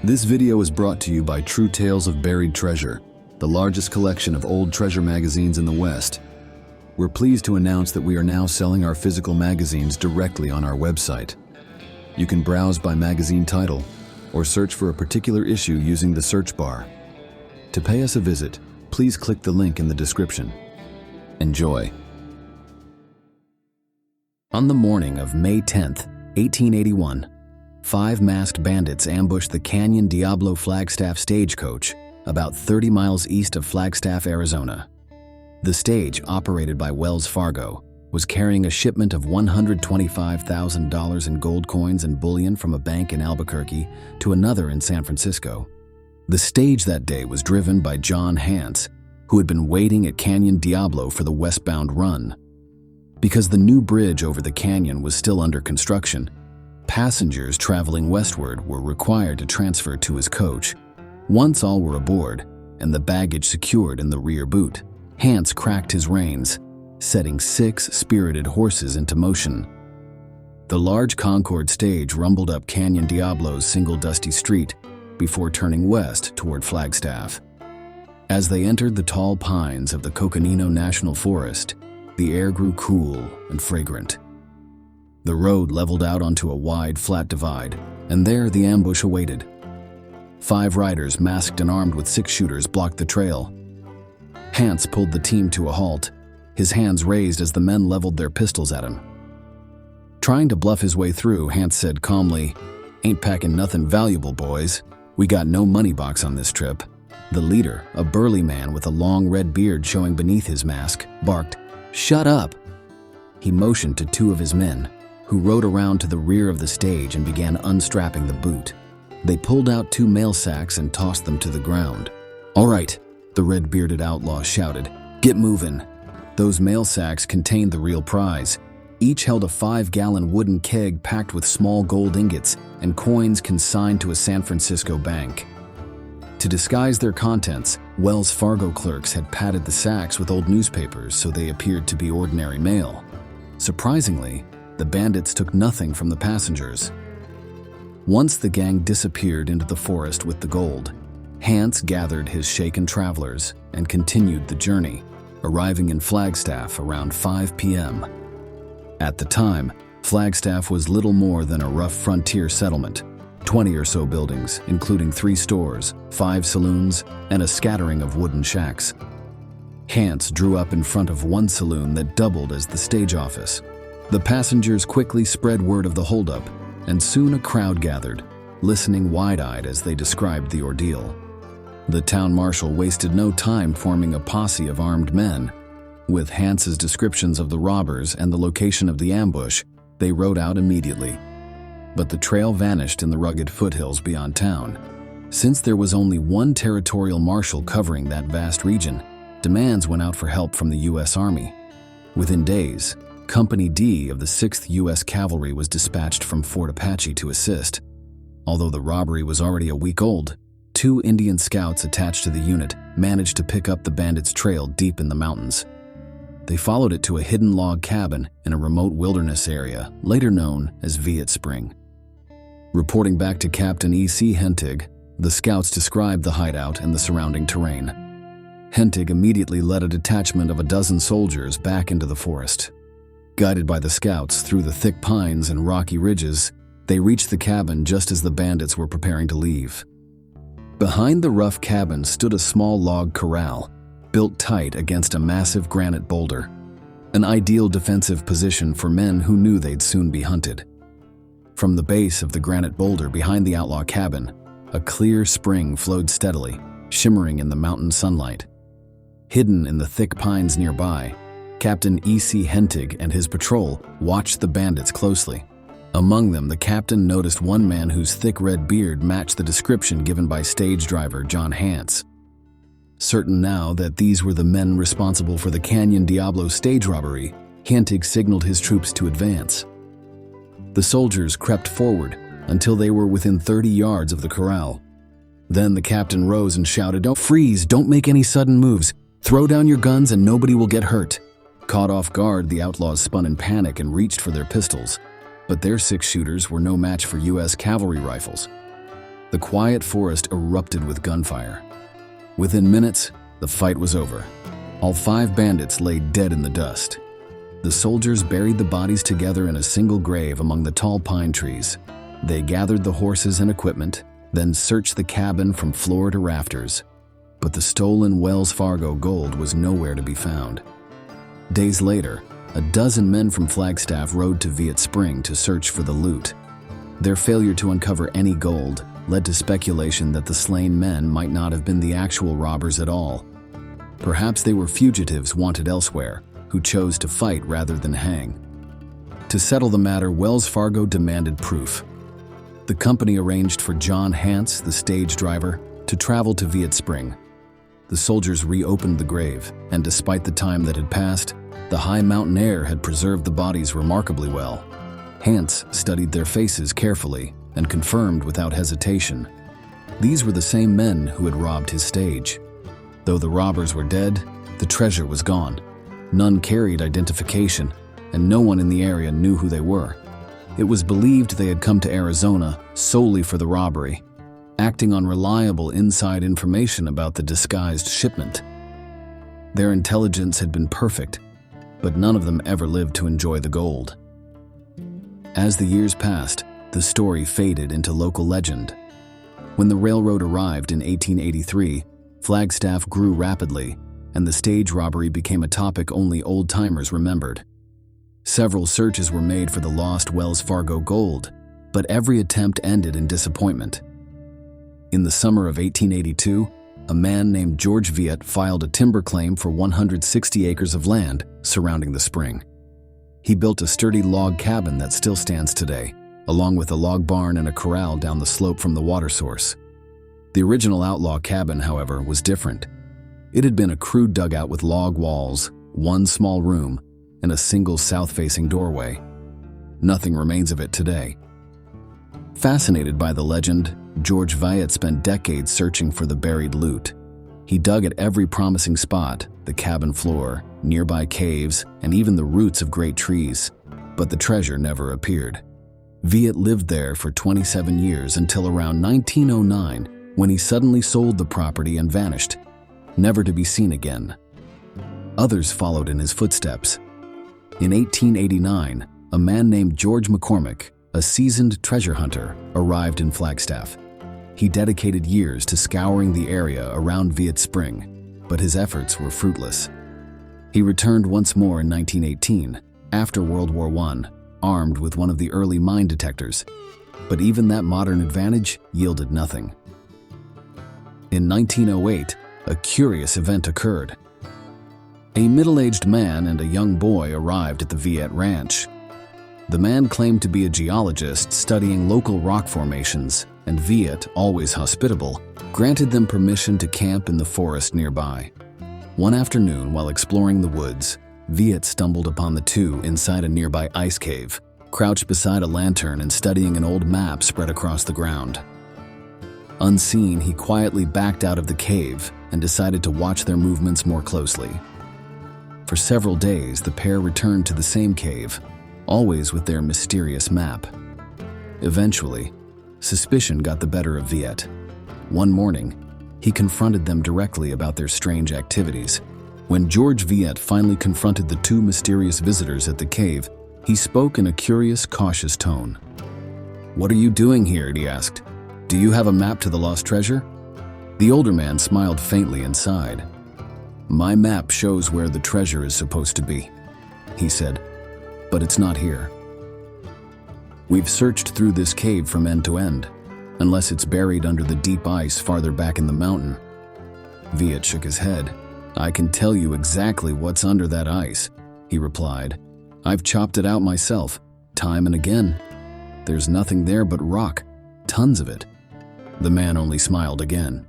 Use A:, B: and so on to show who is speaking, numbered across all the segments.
A: This video is brought to you by True Tales of Buried Treasure, the largest collection of old treasure magazines in the West. We're pleased to announce that we are now selling our physical magazines directly on our website. You can browse by magazine title or search for a particular issue using the search bar. To pay us a visit, please click the link in the description. Enjoy. On the morning of May 10th, 1881, 5 masked bandits ambushed the Canyon Diablo Flagstaff Stagecoach about 30 miles east of Flagstaff, Arizona. The stage, operated by Wells Fargo, was carrying a shipment of $125,000 in gold coins and bullion from a bank in Albuquerque to another in San Francisco. The stage that day was driven by John Hance, who had been waiting at Canyon Diablo for the westbound run. Because the new bridge over the canyon was still under construction, passengers traveling westward were required to transfer to his coach. Once all were aboard and the baggage secured in the rear boot, Hance cracked his reins, setting 6 spirited horses into motion. The large Concord stage rumbled up Canyon Diablo's single dusty street before turning west toward Flagstaff. As they entered the tall pines of the Coconino National Forest, the air grew cool and fragrant. The road leveled out onto a wide, flat divide, and there the ambush awaited. 5 riders masked and armed with 6-shooters blocked the trail. Hance pulled the team to a halt, his hands raised as the men leveled their pistols at him. Trying to bluff his way through, Hance said calmly, "Ain't packing nothing valuable, boys. We got no money box on this trip." The leader, a burly man with a long red beard showing beneath his mask, barked, "Shut up!" He motioned to 2 of his men, who rode around to the rear of the stage and began unstrapping the boot. They pulled out 2 mail sacks and tossed them to the ground. "All right," the red-bearded outlaw shouted, "get moving." Those mail sacks contained the real prize. Each held a 5-gallon wooden keg packed with small gold ingots and coins consigned to a San Francisco bank. To disguise their contents, Wells Fargo clerks had padded the sacks with old newspapers so they appeared to be ordinary mail. Surprisingly, the bandits took nothing from the passengers. Once the gang disappeared into the forest with the gold, Hance gathered his shaken travelers and continued the journey, arriving in Flagstaff around 5 p.m. At the time, Flagstaff was little more than a rough frontier settlement, 20 or so buildings, including 3 stores, 5 saloons, and a scattering of wooden shacks. Hance drew up in front of one saloon that doubled as the stage office. The passengers quickly spread word of the holdup, and soon a crowd gathered, listening wide-eyed as they described the ordeal. The town marshal wasted no time forming a posse of armed men. With Hance's descriptions of the robbers and the location of the ambush, they rode out immediately. But the trail vanished in the rugged foothills beyond town. Since there was only one territorial marshal covering that vast region, demands went out for help from the U.S. Army. Within days, Company D of the 6th U.S. Cavalry was dispatched from Fort Apache to assist. Although the robbery was already a week old, 2 Indian scouts attached to the unit managed to pick up the bandits' trail deep in the mountains. They followed it to a hidden log cabin in a remote wilderness area, later known as Viet Spring. Reporting back to Captain E.C. Hentig, the scouts described the hideout and the surrounding terrain. Hentig immediately led a detachment of a dozen soldiers back into the forest. Guided by the scouts through the thick pines and rocky ridges, they reached the cabin just as the bandits were preparing to leave. Behind the rough cabin stood a small log corral, built tight against a massive granite boulder, an ideal defensive position for men who knew they'd soon be hunted. From the base of the granite boulder behind the outlaw cabin, a clear spring flowed steadily, shimmering in the mountain sunlight. Hidden in the thick pines nearby, Captain E.C. Hentig and his patrol watched the bandits closely. Among them, the captain noticed one man whose thick red beard matched the description given by stage driver John Hance. Certain now that these were the men responsible for the Canyon Diablo stage robbery, Hentig signaled his troops to advance. The soldiers crept forward until they were within 30 yards of the corral. Then the captain rose and shouted, "Don't freeze, don't make any sudden moves. Throw down your guns and nobody will get hurt." Caught off guard, the outlaws spun in panic and reached for their pistols, but their 6-shooters were no match for U.S. cavalry rifles. The quiet forest erupted with gunfire. Within minutes, the fight was over. All 5 bandits lay dead in the dust. The soldiers buried the bodies together in a single grave among the tall pine trees. They gathered the horses and equipment, then searched the cabin from floor to rafters. But the stolen Wells Fargo gold was nowhere to be found. Days later, a dozen men from Flagstaff rode to Viet Spring to search for the loot. Their failure to uncover any gold led to speculation that the slain men might not have been the actual robbers at all. Perhaps they were fugitives wanted elsewhere, who chose to fight rather than hang. To settle the matter, Wells Fargo demanded proof. The company arranged for John Hance, the stage driver, to travel to Viet Spring. The soldiers reopened the grave, and despite the time that had passed, the high mountain air had preserved the bodies remarkably well. Hance studied their faces carefully and confirmed without hesitation. These were the same men who had robbed his stage. Though the robbers were dead, the treasure was gone. None carried identification, and no one in the area knew who they were. It was believed they had come to Arizona solely for the robbery, acting on reliable inside information about the disguised shipment. Their intelligence had been perfect, but none of them ever lived to enjoy the gold. As the years passed, the story faded into local legend. When the railroad arrived in 1883, Flagstaff grew rapidly, and the stage robbery became a topic only old-timers remembered. Several searches were made for the lost Wells Fargo gold, but every attempt ended in disappointment. In the summer of 1882, a man named George Viet filed a timber claim for 160 acres of land surrounding the spring. He built a sturdy log cabin that still stands today, along with a log barn and a corral down the slope from the water source. The original outlaw cabin, however, was different. It had been a crude dugout with log walls, one small room, and a single south-facing doorway. Nothing remains of it today. Fascinated by the legend, George Viet spent decades searching for the buried loot. He dug at every promising spot, the cabin floor, nearby caves, and even the roots of great trees, but the treasure never appeared. Viet lived there for 27 years until around 1909, when he suddenly sold the property and vanished, never to be seen again. Others followed in his footsteps. In 1889, a man named George McCormick, a seasoned treasure hunter, arrived in Flagstaff. He dedicated years to scouring the area around Viet Spring, but his efforts were fruitless. He returned once more in 1918, after World War I, armed with one of the early mine detectors, but even that modern advantage yielded nothing. In 1908, a curious event occurred. A middle-aged man and a young boy arrived at the Viet Ranch. The man claimed to be a geologist studying local rock formations, and Viet, always hospitable, granted them permission to camp in the forest nearby. One afternoon, while exploring the woods, Viet stumbled upon the two inside a nearby ice cave, crouched beside a lantern and studying an old map spread across the ground. Unseen, he quietly backed out of the cave and decided to watch their movements more closely. For several days, the pair returned to the same cave, always with their mysterious map. Eventually, suspicion got the better of Viet. One morning, he confronted them directly about their strange activities. When George Viet finally confronted the two mysterious visitors at the cave, he spoke in a curious, cautious tone. "What are you doing here?" he asked. "Do you have a map to the lost treasure?" The older man smiled faintly and sighed. "My map shows where the treasure is supposed to be," he said, "but it's not here. We've searched through this cave from end to end, unless it's buried under the deep ice farther back in the mountain." Viet shook his head. "I can tell you exactly what's under that ice," he replied. "I've chopped it out myself, time and again. There's nothing there but rock, tons of it." The man only smiled again.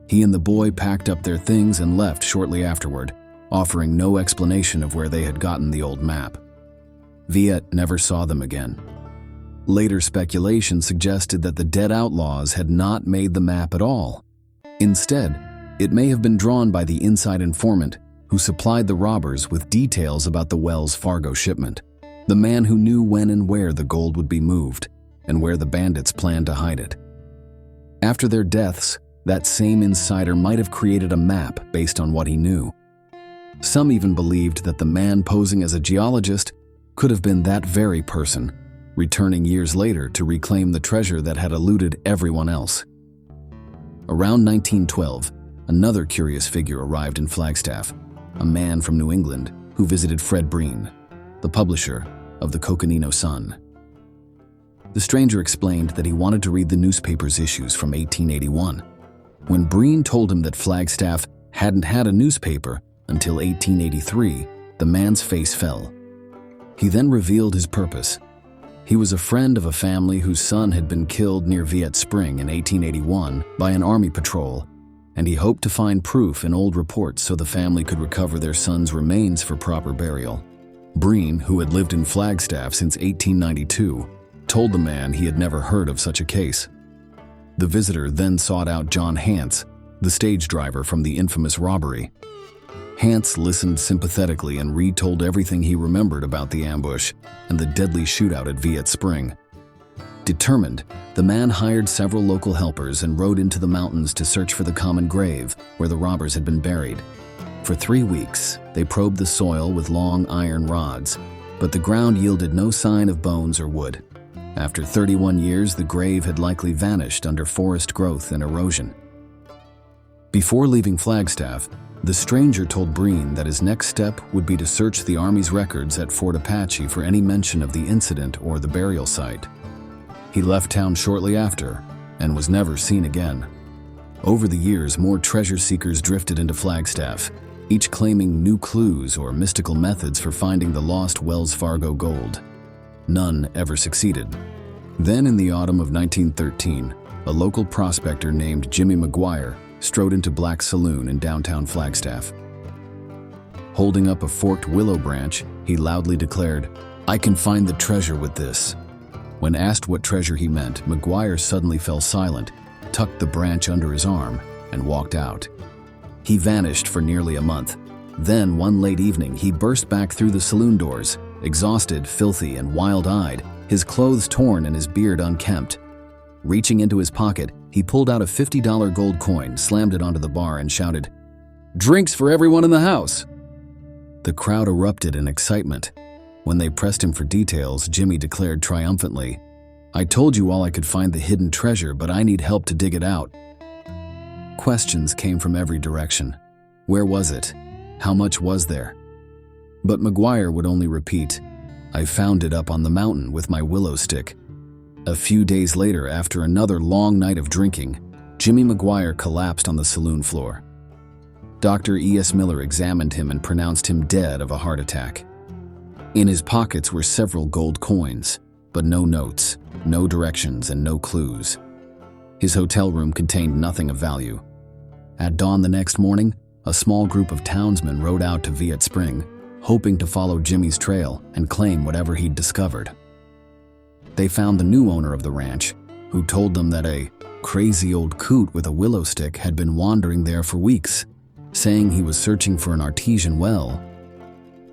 A: He and the boy packed up their things and left shortly afterward, offering no explanation of where they had gotten the old map. Viet never saw them again. Later speculation suggested that the dead outlaws had not made the map at all. Instead, it may have been drawn by the inside informant who supplied the robbers with details about the Wells Fargo shipment, the man who knew when and where the gold would be moved, and where the bandits planned to hide it. After their deaths, that same insider might have created a map based on what he knew. Some even believed that the man posing as a geologist could have been that very person, returning years later to reclaim the treasure that had eluded everyone else. Around 1912, another curious figure arrived in Flagstaff, a man from New England who visited Fred Breen, the publisher of the Coconino Sun. The stranger explained that he wanted to read the newspaper's issues from 1881. When Breen told him that Flagstaff hadn't had a newspaper until 1883, the man's face fell. He then revealed his purpose. He was a friend of a family whose son had been killed near Viet Spring in 1881 by an army patrol, and he hoped to find proof in old reports so the family could recover their son's remains for proper burial. Breen, who had lived in Flagstaff since 1892, told the man he had never heard of such a case. The visitor then sought out John Hance, the stage driver from the infamous Robbery. Hance listened sympathetically and retold everything he remembered about the ambush and the deadly shootout at Viet Spring. Determined, the man hired several local helpers and rode into the mountains to search for the common grave where the robbers had been buried. For 3 weeks, they probed the soil with long iron rods, but the ground yielded no sign of bones or wood. After 31 years, the grave had likely vanished under forest growth and erosion. Before leaving Flagstaff, the stranger told Breen that his next step would be to search the Army's records at Fort Apache for any mention of the incident or the burial site. He left town shortly after and was never seen again. Over the years, more treasure seekers drifted into Flagstaff, each claiming new clues or mystical methods for finding the lost Wells Fargo gold. None ever succeeded. Then in the autumn of 1913, a local prospector named Jimmy Maguire strode into Black's Saloon in downtown Flagstaff. Holding up a forked willow branch, he loudly declared, "I can find the treasure with this." When asked what treasure he meant, Maguire suddenly fell silent, tucked the branch under his arm, and walked out. He vanished for nearly a month. Then, one late evening, he burst back through the saloon doors, exhausted, filthy, and wild-eyed, his clothes torn and his beard unkempt. Reaching into his pocket, he pulled out a $50 gold coin, slammed it onto the bar, and shouted, "Drinks for everyone in the house!" The crowd erupted in excitement. When they pressed him for details, Jimmy declared triumphantly, "I told you all I could find the hidden treasure, but I need help to dig it out." Questions came from every direction. Where was it? How much was there? But Maguire would only repeat, "I found it up on the mountain with my willow stick." A few days later, after another long night of drinking, Jimmy Maguire collapsed on the saloon floor. Dr. E.S. Miller examined him and pronounced him dead of a heart attack. In his pockets were several gold coins, but no notes, no directions, and no clues. His hotel room contained nothing of value. At dawn the next morning, a small group of townsmen rode out to Viet Spring, hoping to follow Jimmy's trail and claim whatever he'd discovered. They found the new owner of the ranch, who told them that a crazy old coot with a willow stick had been wandering there for weeks, saying he was searching for an artesian well.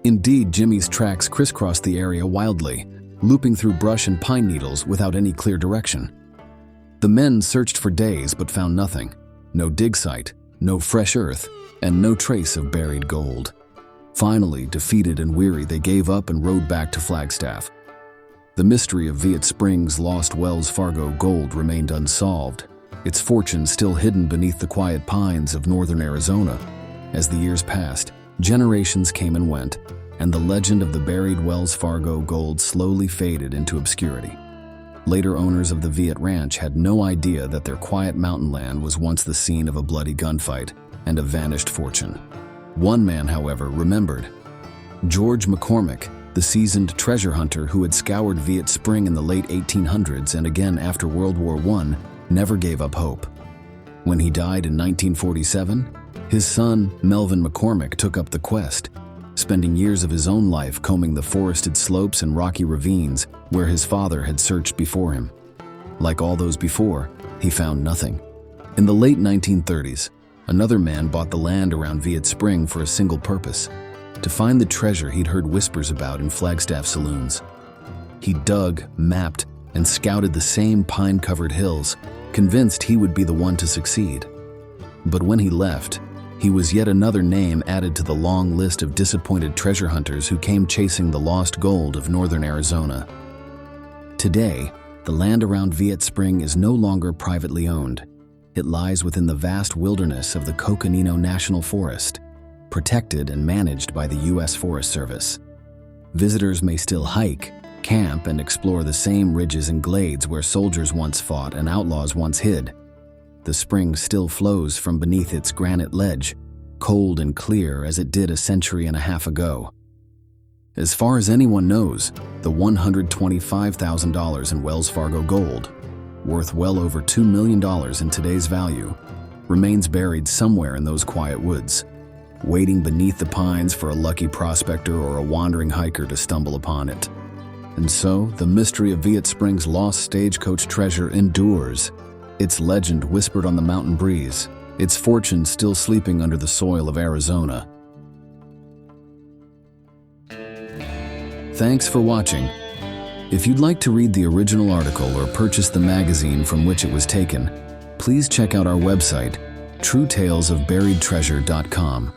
A: Indeed, Jimmy's tracks crisscrossed the area wildly, looping through brush and pine needles without any clear direction. The men searched for days but found nothing. No dig site, no fresh earth, and no trace of buried gold. Finally, defeated and weary, they gave up and rode back to Flagstaff. The mystery of Viet Spring's lost Wells Fargo gold remained unsolved, its fortune still hidden beneath the quiet pines of northern Arizona. As the years passed, generations came and went, and the legend of the buried Wells Fargo gold slowly faded into obscurity. Later owners of the Viet Ranch had no idea that their quiet mountain land was once the scene of a bloody gunfight and a vanished fortune. One man, however, remembered. George McCormick, the seasoned treasure hunter who had scoured Viet Spring in the late 1800s and again after World War I, never gave up hope. When he died in 1947, his son, Melvin McCormick, took up the quest, spending years of his own life combing the forested slopes and rocky ravines where his father had searched before him. Like all those before, he found nothing. In the late 1930s, another man bought the land around Viet Spring for a single purpose: to find the treasure he'd heard whispers about in Flagstaff saloons. He dug, mapped, and scouted the same pine-covered hills, convinced he would be the one to succeed. But when he left, he was yet another name added to the long list of disappointed treasure hunters who came chasing the lost gold of northern Arizona. Today, the land around Viet Spring is no longer privately owned. It lies within the vast wilderness of the Coconino National Forest, protected and managed by the U.S. Forest Service. Visitors may still hike, camp, and explore the same ridges and glades where soldiers once fought and outlaws once hid. The spring still flows from beneath its granite ledge, cold and clear as it did a century and a half ago. As far as anyone knows, the $125,000 in Wells Fargo gold, worth well over $2 million in today's value, remains buried somewhere in those quiet woods, waiting beneath the pines for a lucky prospector or a wandering hiker to stumble upon it. And so, the mystery of Viet Spring's lost stagecoach treasure endures, its legend whispered on the mountain breeze, its fortune still sleeping under the soil of Arizona. Thanks for watching. If you'd like to read the original article or purchase the magazine from which it was taken, please check out our website, truetalesofburiedtreasure.com.